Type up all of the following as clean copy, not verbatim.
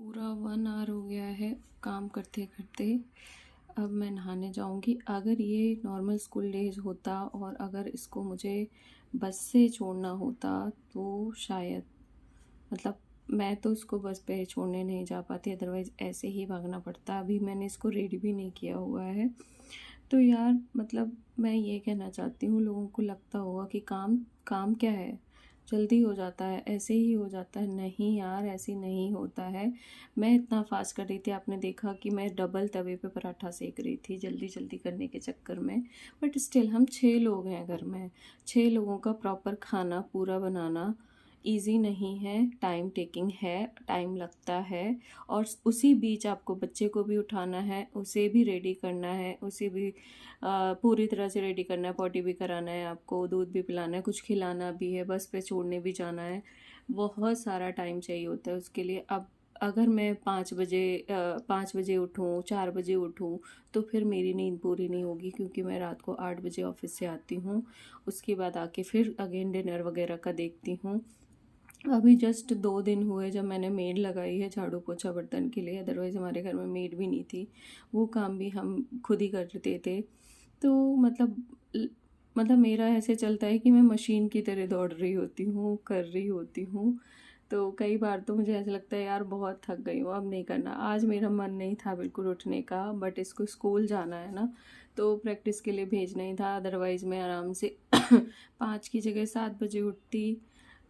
पूरा 1 आवर हो गया है काम करते करते। अब मैं नहाने जाऊंगी। अगर ये नॉर्मल स्कूल डेज होता और अगर इसको मुझे बस से छोड़ना होता तो शायद मतलब मैं तो इसको बस पे छोड़ने नहीं जा पाती, अदरवाइज़ ऐसे ही भागना पड़ता। अभी मैंने इसको रेडी भी नहीं किया हुआ है। तो यार मतलब मैं ये कहना चाहती हूँ, लोगों को लगता होगा कि काम काम क्या है, जल्दी हो जाता है, ऐसे ही हो जाता है। नहीं यार, ऐसे नहीं होता है। मैं इतना फास्ट कर रही थी, आपने देखा कि मैं डबल तवे पे पराठा सेक रही थी जल्दी जल्दी करने के चक्कर में। बट स्टिल हम 6 लोग हैं घर में। 6 लोगों का प्रॉपर खाना पूरा बनाना इजी नहीं है, टाइम टेकिंग है, टाइम लगता है। और उसी बीच आपको बच्चे को भी उठाना है, उसे भी रेडी करना है, उसे भी पूरी तरह से रेडी करना है, पॉटी भी कराना है, आपको दूध भी पिलाना है, कुछ खिलाना भी है, बस पे छोड़ने भी जाना है। बहुत सारा टाइम चाहिए होता है उसके लिए। अब अगर मैं 5 बजे उठूँ, 4 बजे उठूँ, तो फिर मेरी नींद पूरी नहीं होगी, क्योंकि मैं रात को 8 बजे ऑफिस से आती हूँ। उसके बाद आके फिर अगेन डिनर वगैरह का देखती हूँ। अभी जस्ट 2 दिन हुए जब मैंने मेड लगाई है झाड़ू पोछा बर्तन के लिए, अदरवाइज़ हमारे घर में मेड भी नहीं थी। वो काम भी हम खुद ही करते थे। तो मतलब मेरा ऐसे चलता है कि मैं मशीन की तरह दौड़ रही होती हूँ, कर रही होती हूँ। तो कई बार तो मुझे ऐसा लगता है यार बहुत थक गई हूँ, अब नहीं करना। आज मेरा मन नहीं था बिल्कुल उठने का, बट इसको स्कूल जाना है ना, तो प्रैक्टिस के लिए भेजना ही था। अदरवाइज़ मैं आराम से 5 की जगह 7 बजे उठती।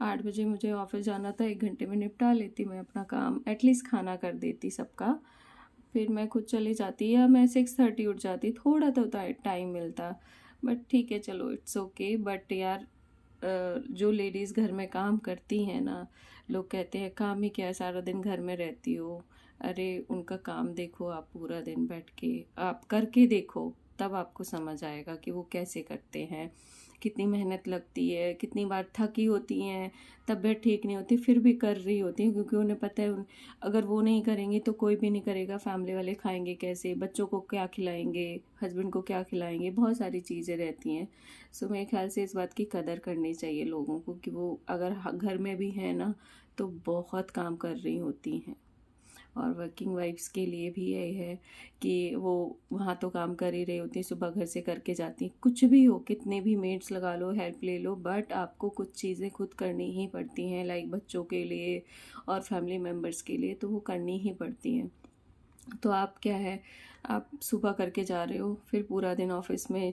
8 बजे मुझे ऑफिस जाना था, 1 घंटे में निपटा लेती मैं अपना काम, एटलीस्ट खाना कर देती सबका। फिर मैं खुद चली जाती, या मैं 6:30 उठ जाती, थोड़ा तो टाइम मिलता। बट ठीक है, चलो इट्स ओके। बट यार जो लेडीज़ घर में काम करती हैं ना, लोग कहते हैं काम ही क्या है, सारा दिन घर में रहती हो। अरे उनका काम देखो, आप पूरा दिन बैठ के आप करके देखो, तब आपको समझ आएगा कि वो कैसे करते हैं, कितनी मेहनत लगती है, कितनी बार थकी होती हैं, तबीयत ठीक नहीं होती, फिर भी कर रही होती हैं, क्योंकि उन्हें पता है अगर वो नहीं करेंगी तो कोई भी नहीं करेगा। फैमिली वाले खाएंगे कैसे, बच्चों को क्या खिलाएंगे, हस्बैंड को क्या खिलाएंगे, बहुत सारी चीज़ें रहती हैं। सो मेरे ख्याल से इस बात की कदर करनी चाहिए लोगों को, कि वो अगर घर में भी है ना तो बहुत काम कर रही होती हैं। और वर्किंग वाइफ्स के लिए भी यही है कि वो वहाँ तो काम कर ही रही होती हैं, सुबह घर से करके जाती हैं। कुछ भी हो, कितने भी मेड्स लगा लो, हेल्प ले लो, बट आपको कुछ चीज़ें खुद करनी ही पड़ती हैं, लाइक बच्चों के लिए और फैमिली मेम्बर्स के लिए, तो वो करनी ही पड़ती हैं। तो आप क्या है, आप सुबह करके जा रहे हो, फिर पूरा दिन ऑफिस में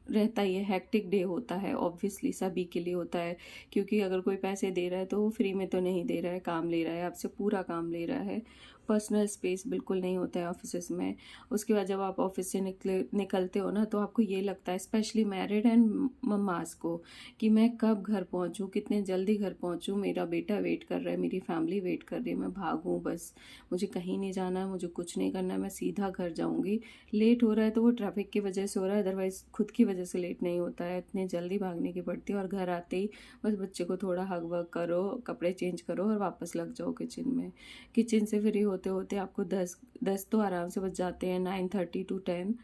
रहता ही है, हेक्टिक डे होता है, ऑब्वियसली सभी के लिए होता है। क्योंकि अगर कोई पैसे दे रहा है तो वो फ्री में तो नहीं दे रहा है, काम ले रहा है आपसे, पूरा काम ले रहा है। पर्सनल स्पेस बिल्कुल नहीं होता है ऑफिस में। उसके बाद जब आप ऑफिस से निकलते हो ना, तो आपको ये लगता है, स्पेशली मैरिड एंड मम्मास को, कि मैं कब घर पहुंचूं, कितने जल्दी घर पहुंचूं, मेरा बेटा वेट कर रहा है, मेरी फैमिली वेट कर रही है, मैं भागूं बस, मुझे कहीं नहीं जाना है, मुझे कुछ नहीं करना है, मैं सीधा घर जाऊंगी। लेट हो रहा है तो वो ट्रैफिक की वजह से हो रहा है, अदरवाइज खुद की वजह से लेट नहीं होता है। इतनी जल्दी भागने की पड़ती है, और घर आते ही बस बच्चे को थोड़ा हग वग करो, कपड़े चेंज करो और वापस लग जाओ किचन में। किचन से फ्री होते होते आपको 10 तो आराम से बच जाते हैं, 9:30 to 10।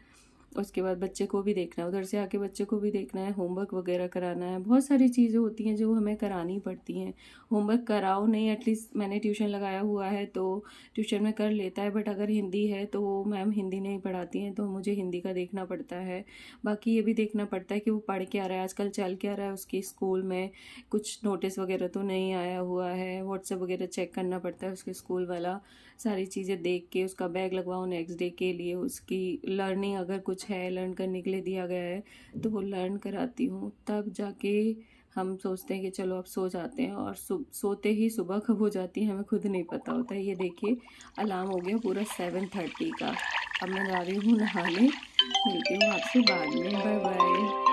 उसके बाद बच्चे को भी देखना है, उधर से आके बच्चे को भी देखना है, होमवर्क वगैरह कराना है, बहुत सारी चीज़ें होती हैं जो हमें करानी पड़ती हैं। होमवर्क कराओ नहीं, एटलीस्ट मैंने ट्यूशन लगाया हुआ है तो ट्यूशन में कर लेता है, बट अगर हिंदी है तो वो मैम हिंदी नहीं पढ़ाती हैं, तो मुझे हिंदी का देखना पड़ता है। बाकी ये भी देखना पड़ता है कि वो पढ़ क्या रहा है, आजकल चल क्या रहा है उसकी स्कूल में, कुछ नोटिस वगैरह तो नहीं आया हुआ है, व्हाट्सएप वगैरह चेक करना पड़ता है उसके स्कूल वाला। सारी चीज़ें देख के उसका बैग लगवाओ नेक्स्ट डे के लिए, उसकी लर्निंग अगर कुछ है लर्न करने के लिए दिया गया है तो वो लर्न कराती हूँ। तब जाके हम सोचते हैं कि चलो अब सो जाते हैं, और सोते ही सुबह कब हो जाती है हमें खुद नहीं पता होता है। ये देखिए अलार्म हो गया पूरा 7:30 का। अब मैं जा रही हूँ नहाने, मिलती हूँ आपसे बाद में, बाय बाय।